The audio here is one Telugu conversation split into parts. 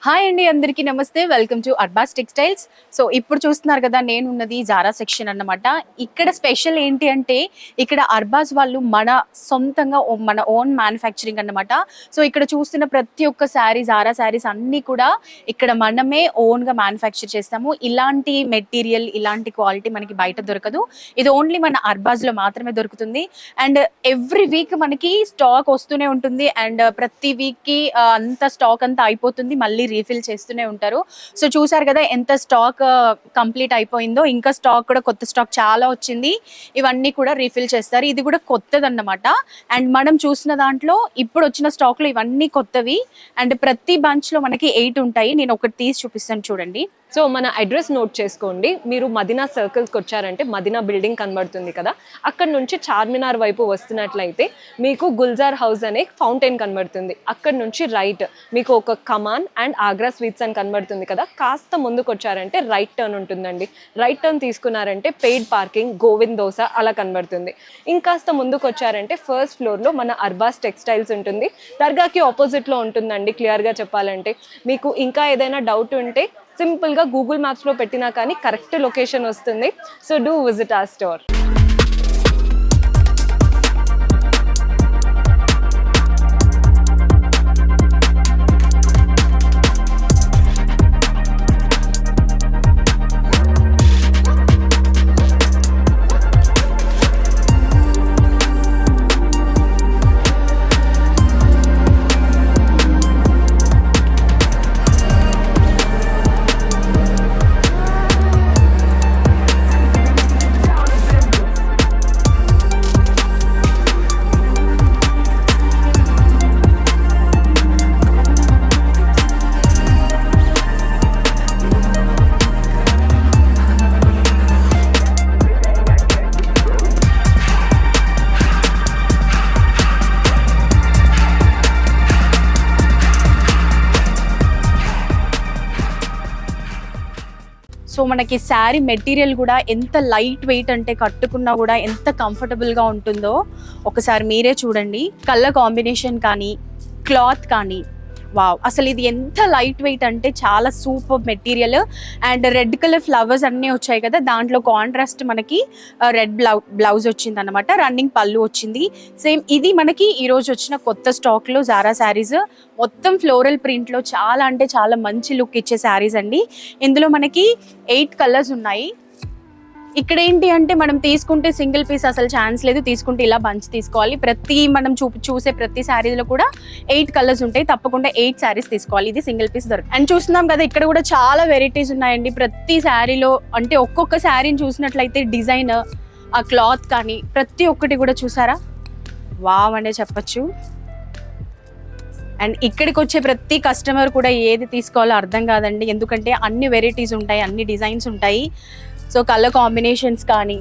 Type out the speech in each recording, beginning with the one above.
హాయ్ అండి, అందరికీ నమస్తే. Welcome to Arbaz textiles. So ఇప్పుడు చూస్తున్నారు కదా, నేను ఉన్నది జారా సెక్షన్ అన్నమాట. ఇక్కడ స్పెషల్ ఏంటి అంటే, ఇక్కడ అర్బాస్ వాళ్ళు మన సొంతంగా మన ఓన్ మ్యానుఫ్యాక్చరింగ్ అన్నమాట. సో ఇక్కడ చూస్తున్న ప్రతి ఒక్క శారీ, జారా శారీస్ అన్నీ కూడా ఇక్కడ మనమే ఓన్గా మ్యానుఫ్యాక్చర్ చేస్తాము. ఇలాంటి మెటీరియల్, ఇలాంటి క్వాలిటీ మనకి బయట దొరకదు. ఇది ఓన్లీ మన అర్బాస్లో మాత్రమే దొరుకుతుంది. అండ్ ఎవ్రీ వీక్ మనకి స్టాక్ వస్తూనే ఉంటుంది. అండ్ ప్రతి వీక్కి అంత స్టాక్ అంతా అయిపోతుంది, మళ్ళీ రీఫిల్ చేస్తూనే ఉంటారు. సో చూసారు కదా ఎంత స్టాక్ కంప్లీట్ అయిపోయిందో. ఇంకా స్టాక్ కూడా, కొత్త స్టాక్ చాలా వచ్చింది. ఇవన్నీ కూడా రీఫిల్ చేస్తారు. ఇది కూడా కొత్తది అన్నమాట. అండ్ మనం చూసిన దాంట్లో ఇప్పుడు వచ్చిన స్టాక్ లో ఇవన్నీ కొత్తవి. అండ్ ప్రతి బంచ్ లో మనకి 8 ఉంటాయి. నేను ఒకటి తీసి చూపిస్తాను చూడండి. సో మన అడ్రస్ నోట్ చేసుకోండి. మీరు మదీనా సర్కిల్స్కి వచ్చారంటే మదీనా బిల్డింగ్ కనబడుతుంది కదా, అక్కడ నుంచి చార్మినార్ వైపు వస్తున్నట్లయితే మీకు గుల్జార్ హౌస్ అనే ఫౌంటైన్ కనబడుతుంది. అక్కడ నుంచి రైట్ మీకు ఒక కమాన్ అండ్ ఆగ్రా స్వీట్స్ అని కనబడుతుంది కదా, కాస్త ముందుకు వచ్చారంటే రైట్ టర్న్ ఉంటుందండి. రైట్ టర్న్ తీసుకున్నారంటే పెయిడ్ పార్కింగ్, గోవింద్ దోస అలా కనబడుతుంది. ఇంకాస్త ముందుకు వచ్చారంటే ఫస్ట్ ఫ్లోర్లో మన అర్బాస్ టెక్స్టైల్స్ ఉంటుంది. దర్గాకి ఆపోజిట్లో ఉంటుందండి. క్లియర్గా చెప్పాలంటే మీకు ఇంకా ఏదైనా డౌట్ ఉంటే సింపుల్గా గూగుల్ మ్యాప్స్లో పెట్టినా కానీ కరెక్ట్ లొకేషన్ వస్తుంది. So do visit our store. So మనకి శారీ మెటీరియల్ కూడా ఎంత లైట్ వెయిట్ అంటే, కట్టుకున్నా కూడా ఎంత కంఫర్టబుల్గా ఉంటుందో ఒకసారి మీరే చూడండి. కలర్ కాంబినేషన్ కానీ, క్లాత్ కానీ, వావ్, అసలు ఇది ఎంత లైట్ వెయిట్ అంటే చాలా super material. And red colour flowers అన్నీ వచ్చాయి కదా, దాంట్లో కాంట్రాస్ట్ మనకి రెడ్ బ్లౌజ్ వచ్చింది అనమాట. రన్నింగ్ పళ్ళు వచ్చింది. సేమ్ ఇది మనకి ఈరోజు వచ్చిన కొత్త స్టాక్లో జారా శారీస్. మొత్తం ఫ్లోరల్ ప్రింట్లో చాలా అంటే చాలా మంచి లుక్ ఇచ్చే శారీస్ అండి. ఇందులో మనకి 8 కలర్స్ ఉన్నాయి. ఇక్కడ ఏంటి అంటే, మనం తీసుకుంటే సింగిల్ పీస్ అసలు ఛాన్స్ లేదు. తీసుకుంటే ఇలా బంచ్ తీసుకోవాలి. ప్రతి మనం చూసే ప్రతి శారీలో కూడా 8 కలర్స్ ఉంటాయి. తప్పకుండా 8 శారీస్ తీసుకోవాలి. ఇది సింగిల్ పీస్ దొరకదు. అండ్ చూస్తున్నాం కదా, ఇక్కడ కూడా చాలా వెరైటీస్ ఉన్నాయండి. ప్రతి శారీలో అంటే ఒక్కొక్క శారీని చూసినట్లయితే డిజైన్, ఆ క్లాత్ కానీ ప్రతి ఒక్కటి కూడా చూసారా, వావ్ అనే చెప్పచ్చు. అండ్ ఇక్కడికి వచ్చే ప్రతి కస్టమర్ కూడా ఏది తీసుకోవాలో అర్థం కాదండి. ఎందుకంటే అన్ని వెరైటీస్ ఉంటాయి, అన్ని డిజైన్స్ ఉంటాయి. సో కలర్ కాంబినేషన్స్ కానీ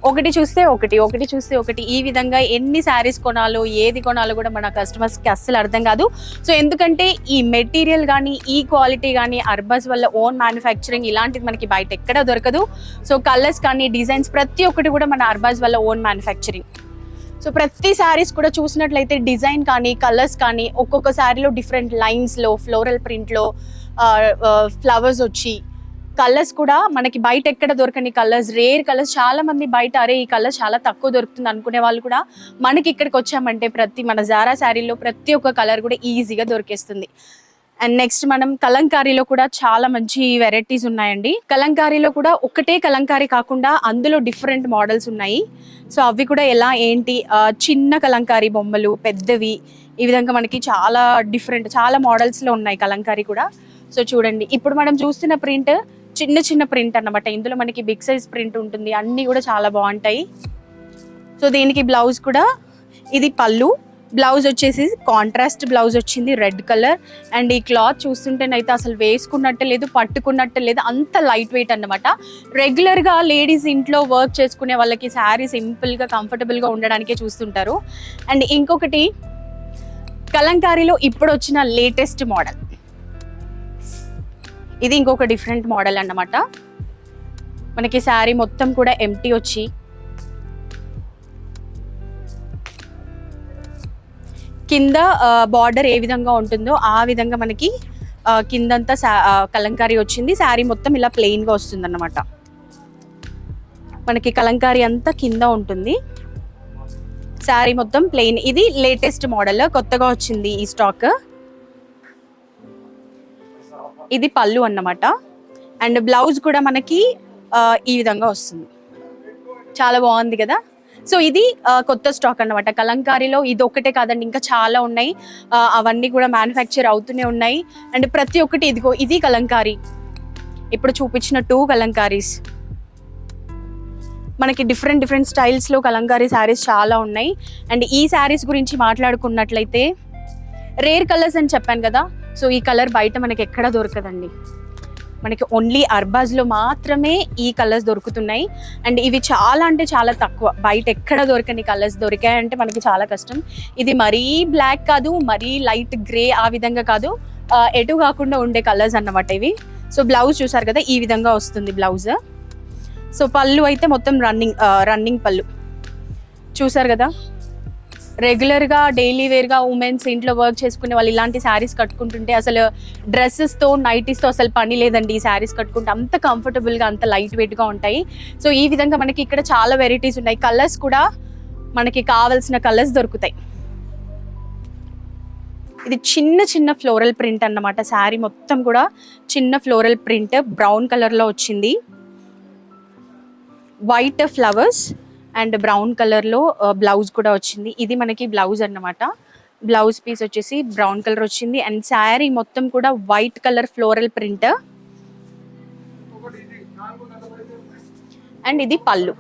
ఒకటి చూస్తే ఒకటి, ఒకటి చూస్తే ఒకటి, ఈ విధంగా ఎన్ని శారీస్ కొనాలో, ఏది కొనాలో కూడా మన కస్టమర్స్కి అస్సలు అర్థం కాదు. సో ఎందుకంటే ఈ మెటీరియల్ కానీ, ఈ క్వాలిటీ కానీ అర్బాస్ వల్ల ఓన్ మ్యానుఫ్యాక్చరింగ్, ఇలాంటిది మనకి బయట ఎక్కడ దొరకదు. సో కలర్స్ కానీ, డిజైన్స్ ప్రతి ఒక్కటి కూడా మన అర్బాస్ వల్ల ఓన్ మ్యానుఫ్యాక్చరింగ్. సో ప్రతి శారీస్ కూడా చూసినట్లయితే డిజైన్ కానీ, కలర్స్ కానీ, ఒక్కొక్క శారీలో డిఫరెంట్ లైన్స్లో, ఫ్లోరల్ ప్రింట్లో ఫ్లవర్స్ వచ్చి, కలర్స్ కూడా మనకి బయట ఎక్కడ దొరకని కలర్స్, రేర్ కలర్స్. చాలా మంది బయట అరే ఈ కలర్ చాలా తక్కువ దొరుకుతుంది అనుకునే వాళ్ళు కూడా మనకి ఇక్కడికి వచ్చామంటే మన జారా శారీలో ప్రతి ఒక్క కలర్ కూడా ఈజీగా దొరికేస్తుంది. అండ్ నెక్స్ట్ మనం కలంకారీలో కూడా చాలా మంచి వెరైటీస్ ఉన్నాయండి. కలంకారీలో కూడా ఒకటే కలంకారీ కాకుండా అందులో డిఫరెంట్ మోడల్స్ ఉన్నాయి. సో అవి కూడా ఎలా ఏంటి, చిన్న కలంకారీ బొమ్మలు, పెద్దవి, ఈ విధంగా మనకి చాలా డిఫరెంట్, చాలా మోడల్స్లో ఉన్నాయి కలంకారీ కూడా. సో చూడండి, ఇప్పుడు మనం చూస్తున్న ప్రింట్ చిన్న చిన్న ప్రింట్ అన్నమాట. ఇందులో మనకి బిగ్ సైజ్ ప్రింట్ ఉంటుంది. అన్నీ కూడా చాలా బాగుంటాయి. సో దీనికి బ్లౌజ్ కూడా, ఇది పళ్ళు, బ్లౌజ్ వచ్చేసి కాంట్రాస్ట్ బ్లౌజ్ వచ్చింది, రెడ్ కలర్. అండ్ ఈ క్లాత్ చూస్తుంటేనైతే అసలు వేసుకున్నట్టే లేదు, పట్టుకున్నట్టే లేదు, అంత లైట్ వెయిట్ అన్నమాట. రెగ్యులర్గా లేడీస్ ఇంట్లో వర్క్ చేసుకునే వాళ్ళకి శారీ సింపుల్గా కంఫర్టబుల్గా ఉండడానికే చూస్తుంటారు. అండ్ ఇంకొకటి కలంకారీలో ఇప్పుడు వచ్చిన లేటెస్ట్ మోడల్, ఇది ఇంకొక డిఫరెంట్ మోడల్ అన్నమాట. మనకి శారీ మొత్తం కూడా ఎంటీ వచ్చి కింద బార్డర్ ఏ విధంగా ఉంటుందో ఆ విధంగా మనకి కిందంతా కలంకారీ వచ్చింది. శారీ మొత్తం ఇలా ప్లెయిన్గా వస్తుంది అన్నమాట. మనకి కలంకారీ అంతా కింద ఉంటుంది. శారీ మొత్తం ప్లెయిన్. ఇది లేటెస్ట్ మోడల్, కొత్తగా వచ్చింది ఈ స్టాక్. ఇది పళ్ళు అన్నమాట. అండ్ బ్లౌజ్ కూడా మనకి ఈ విధంగా వస్తుంది. చాలా బాగుంది కదా. సో ఇది కొత్త స్టాక్ అన్నమాట. కలంకారీలో ఇది ఒక్కటే కాదండి, ఇంకా చాలా ఉన్నాయి. అవన్నీ కూడా మ్యానుఫ్యాక్చర్ అవుతూనే ఉన్నాయి. అండ్ ప్రతి ఒక్కటి ఇదిగో, ఇది కలంకారీ. ఇప్పుడు చూపించిన 2 కలంకారీస్. మనకి డిఫరెంట్ స్టైల్స్లో కలంకారీ శారీస్ చాలా ఉన్నాయి. అండ్ ఈ శారీస్ గురించి మాట్లాడుకున్నట్లయితే రేర్ కలర్స్ అని చెప్పాను కదా. సో ఈ కలర్ బయట మనకి ఎక్కడ దొరకదండి. మనకి ఓన్లీ అర్బాజ్లో మాత్రమే ఈ కలర్స్ దొరుకుతున్నాయి. అండ్ ఇవి చాలా అంటే చాలా తక్కువ, బయట ఎక్కడ దొరకని కలర్స్ దొరికాయంటే మనకి చాలా కష్టం. ఇది మరీ బ్లాక్ కాదు, మరీ లైట్ గ్రే ఆ విధంగా కాదు, ఎటు కాకుండా ఉండే కలర్స్ అన్నమాట ఇవి. సో బ్లౌజ్ చూసారు కదా, ఈ విధంగా వస్తుంది బ్లౌజ్. సో పళ్ళు అయితే మొత్తం రన్నింగ్ పళ్ళు చూసారు కదా. రెగ్యులర్గా డైలీ వేర్గా ఉమెన్స్ ఇంట్లో వర్క్ చేసుకునే వాళ్ళు ఇలాంటి శారీస్ కట్టుకుంటుంటే అసలు డ్రెస్సెస్తో నైటీస్తో అసలు పని లేదండి. ఈ శారీస్ కట్టుకుంటే అంత కంఫర్టబుల్గా, అంత లైట్ వెయిట్గా ఉంటాయి. సో ఈ విధంగా మనకి ఇక్కడ చాలా వెరైటీస్ ఉన్నాయి. కలర్స్ కూడా మనకి కావాల్సిన కలర్స్ దొరుకుతాయి. ఇది చిన్న ఫ్లోరల్ ప్రింట్ అన్నమాట. శారీ మొత్తం కూడా చిన్న ఫ్లోరల్ ప్రింట్, బ్రౌన్ కలర్లో వచ్చింది. వైట్ ఫ్లవర్స్ అండ్ బ్రౌన్ కలర్లో బ్లౌజ్ కూడా వచ్చింది. ఇది మనకి బ్లౌజ్ అన్నమాట. బ్లౌజ్ పీస్ వచ్చేసి బ్రౌన్ కలర్ వచ్చింది. అండ్ శారీ మొత్తం కూడా white colour floral print. And ఇది పళ్ళు.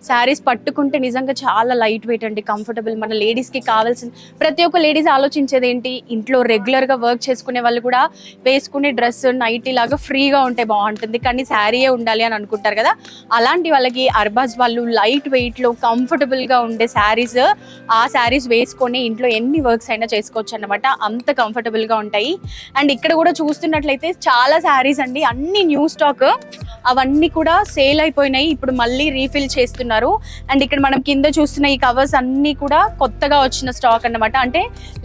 శారీస్ పట్టుకుంటే నిజంగా చాలా లైట్ వెయిట్ అండి, కంఫర్టబుల్. మన లేడీస్కి కావాల్సిన ప్రతి ఒక్క లేడీస్ ఆలోచించేది ఏంటి, ఇంట్లో రెగ్యులర్గా వర్క్ చేసుకునే వాళ్ళు కూడా వేసుకునే డ్రెస్ నైటీ లాగా ఫ్రీగా ఉంటే బాగుంటుంది, కానీ శారీయే ఉండాలి అని అనుకుంటారు కదా. అలాంటి వాళ్ళకి అర్బాజ్ వాళ్ళు లైట్ వెయిట్లో కంఫర్టబుల్గా ఉండే శారీస్, ఆ శారీస్ వేసుకొని ఇంట్లో ఎన్ని వర్క్స్ అయినా చేసుకోవచ్చు అన్నమాట. అంత కంఫర్టబుల్గా ఉంటాయి. అండ్ ఇక్కడ కూడా చూస్తున్నట్లయితే చాలా శారీస్ అండి, అన్ని న్యూ స్టాక్, అవన్నీ కూడా సేల్ అయిపోయినాయి. ఇప్పుడు మళ్ళీ రీఫిల్ చేస్తున్నారు. అండ్ ఇక్కడ మనం కింద చూస్తున్న ఈ కవర్స్ అన్ని కూడా కొత్తగా వచ్చిన స్టాక్ అన్నమాట. అంటే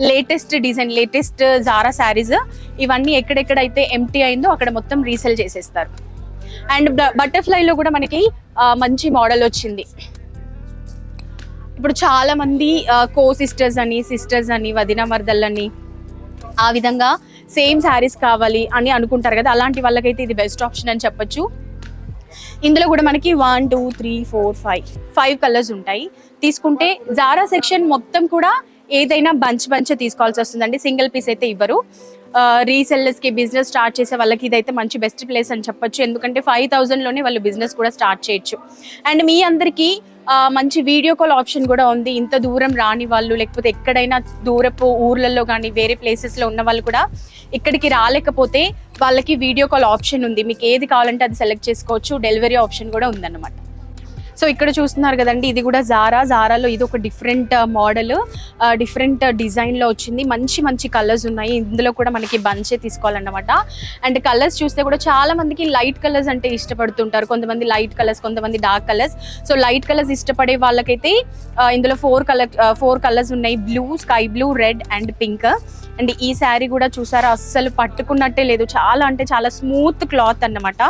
latest design, latest Zara saris. ఇవన్నీ ఎక్కడెక్కడైతే ఎంటీ అయిందో అక్కడ మొత్తం రీసేల్ చేసేస్తారు. అండ్ బటర్ఫ్లైలో కూడా మనకి మంచి మోడల్ వచ్చింది. ఇప్పుడు చాలా మంది సిస్టర్స్ అని వదిన మరదళ్ళని ఆ విధంగా సేమ్ శారీస్ కావాలి అని అనుకుంటారు కదా. అలాంటి వాళ్ళకైతే ఇది బెస్ట్ ఆప్షన్ అని చెప్పొచ్చు. ఇందులో కూడా మనకి 1 2 3 4 5 కలర్స్ ఉంటాయి. తీసుకుంటే జారా సెక్షన్ మొత్తం కూడా ఏదైనా బంచ్ తీసుకోవాల్సి వస్తుందండి, సింగిల్ పీస్ అయితే ఇవ్వరు. రీసెల్లర్స్కి, బిజినెస్ స్టార్ట్ చేసే వాళ్ళకి ఇదైతే మంచి బెస్ట్ ప్లేస్ అని చెప్పొచ్చు. ఎందుకంటే 5,000లోనే వాళ్ళు బిజినెస్ కూడా స్టార్ట్ చేయొచ్చు. అండ్ మీ అందరికీ మంచి వీడియో కాల్ ఆప్షన్ కూడా ఉంది. ఇంత దూరం రాని వాళ్ళు, లేకపోతే ఎక్కడైనా దూరపు ఊర్లలో కానీ వేరే ప్లేసెస్లో ఉన్న వాళ్ళు కూడా ఇక్కడికి రాలేకపోతే వాళ్ళకి వీడియో కాల్ ఆప్షన్ ఉంది. మీకు ఏది కావాలంటే అది సెలెక్ట్ చేసుకోవచ్చు. డెలివరీ ఆప్షన్ కూడా ఉందన్నమాట. సో ఇక్కడ చూస్తున్నారు కదండి, ఇది కూడా జారాలో ఇది ఒక డిఫరెంట్ మోడల్, డిఫరెంట్ డిజైన్లో వచ్చింది. మంచి కలర్స్ ఉన్నాయి. ఇందులో కూడా మనకి బంచే తీసుకోవాలన్నమాట. అండ్ కలర్స్ చూస్తే కూడా చాలా మందికి లైట్ కలర్స్ అంటే ఇష్టపడుతుంటారు. కొంతమంది లైట్ కలర్స్, కొంతమంది dark colours. So light colours ఇష్టపడే వాళ్ళకైతే ఇందులో 4 కలర్స్ ఉన్నాయి. Blue, sky blue, red and pink. And ఈ శారీ కూడా చూసారా, అస్సలు పట్టుకున్నట్టే లేదు. చాలా అంటే చాలా స్మూత్ క్లాత్ అన్నమాట.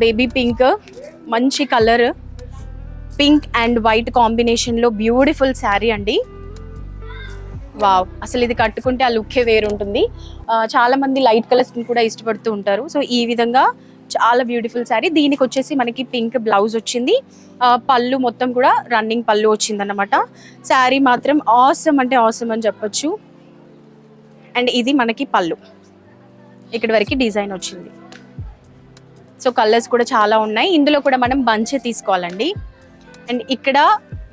బేబీ పింక్, మంచి కలర్, పింక్ అండ్ వైట్ కాంబినేషన్లో బ్యూటిఫుల్ శారీ అండి. వావ్, అసలు ఇది కట్టుకుంటే ఆ లుక్కే వేరుంటుంది. చాలా మంది లైట్ కలర్స్ కూడా ఇష్టపడుతూ ఉంటారు. సో ఈ విధంగా చాలా బ్యూటిఫుల్ శారీ. దీనికి వచ్చేసి మనకి పింక్ బ్లౌజ్ వచ్చింది. పళ్ళు మొత్తం కూడా రన్నింగ్ పళ్ళు వచ్చింది అన్నమాట. శారీ మాత్రం ఆసమ్ అంటే ఆసమ్ అని చెప్పొచ్చు. అండ్ ఇది మనకి పళ్ళు, ఇక్కడి వరకు డిజైన్ వచ్చింది. సో కలర్స్ కూడా చాలా ఉన్నాయి. ఇందులో కూడా మనం బంచే తీసుకోవాలండి. అండ్ ఇక్కడ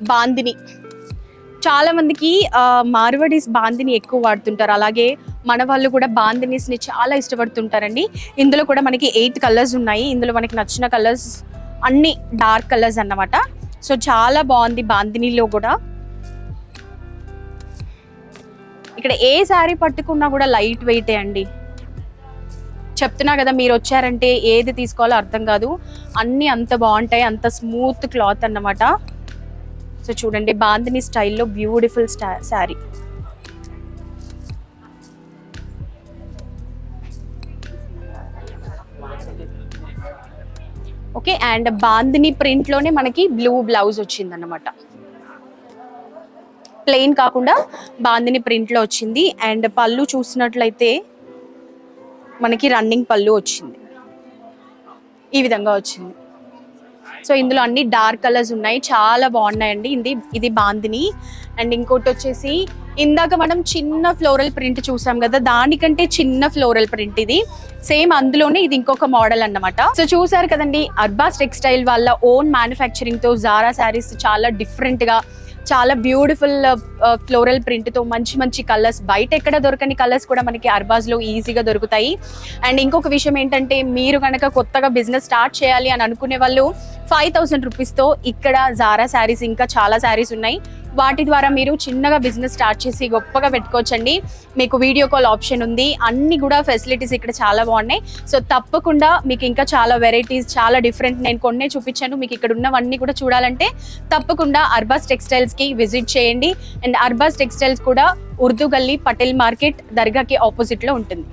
బాందిని, చాలా మందికి మార్వడీస్ బాందిని ఎక్కువ వాడుతుంటారు. అలాగే మన వాళ్ళు కూడా బాందినీస్ని చాలా ఇష్టపడుతుంటారండి. ఇందులో కూడా మనకి 8 కలర్స్ ఉన్నాయి. ఇందులో మనకి నచ్చిన కలర్స్ అన్ని డార్క్ కలర్స్ అన్నమాట. సో చాలా బాగుంది బాందినీలో కూడా. ఇక్కడ ఏ శారీ పట్టుకున్నా కూడా లైట్ వెయిటే అండి. చెప్తున్నా కదా, మీరు వచ్చారంటే ఏది తీసుకోవాలో అర్థం కాదు. అన్నీ అంత బాగుంటాయి, అంత స్మూత్ క్లాత్ అన్నమాట. సో చూడండి, బాందిని స్టైల్లో beautiful sari. Okay, and bandhani print లోనే మనకి బ్లూ బ్లౌజ్ వచ్చింది అన్నమాట. ప్లెయిన్ కాకుండా బాందిని ప్రింట్ లో వచ్చింది. అండ్ పళ్ళు చూసినట్లయితే మనకి రన్నింగ్ పళ్ళు వచ్చింది, ఈ విధంగా వచ్చింది. సో ఇందులో అన్ని డార్క్ కలర్స్ ఉన్నాయి, చాలా బాగున్నాయండి. ఇది బాందిని. అండ్ ఇంకోటి వచ్చేసి ఇందాక మనం చిన్న ఫ్లోరల్ ప్రింట్ చూసాం కదా, దానికంటే చిన్న ఫ్లోరల్ ప్రింట్ ఇది. సేమ్ అందులోనే ఇది ఇంకొక మోడల్ అన్నమాట. సో చూసారు కదండి, అర్బాస్ టెక్స్టైల్ వాళ్ళ ఓన్ మ్యానుఫ్యాక్చరింగ్ తో జారా శారీస్ చాలా డిఫరెంట్ గా, చాలా బ్యూటిఫుల్ ఫ్లోరల్ ప్రింట్ తో మంచి మంచి కలర్స్, బయట ఎక్కడ దొరకని కలర్స్ కూడా మనకి అర్బాస్ లో ఈజీగా దొరుకుతాయి. అండ్ ఇంకొక విషయం ఏంటంటే, మీరు కనుక కొత్తగా బిజినెస్ స్టార్ట్ చేయాలి అని అనుకునే వాళ్ళు 5,000 రూపీస్తో ఇక్కడ జారా శారీస్ ఇంకా చాలా శారీస్ ఉన్నాయి. వాటి ద్వారా మీరు చిన్నగా బిజినెస్ స్టార్ట్ చేసి గొప్పగా పెట్టుకోవచ్చండి. మీకు వీడియో కాల్ ఆప్షన్ ఉంది, అన్ని కూడా ఫెసిలిటీస్ ఇక్కడ చాలా బాగున్నాయి. సో తప్పకుండా మీకు ఇంకా చాలా వెరైటీస్, చాలా డిఫరెంట్, నేను కొన్నే చూపించాను, మీకు ఇక్కడ ఉన్నవన్నీ కూడా చూడాలంటే తప్పకుండా అర్బాస్ టెక్స్టైల్స్కి విజిట్ చేయండి. అండ్ అర్బాస్ టెక్స్టైల్స్ కూడా ఉర్దూ గల్లీ, పటేల్ మార్కెట్, దర్గాకి ఆపోజిట్లో ఉంటుంది.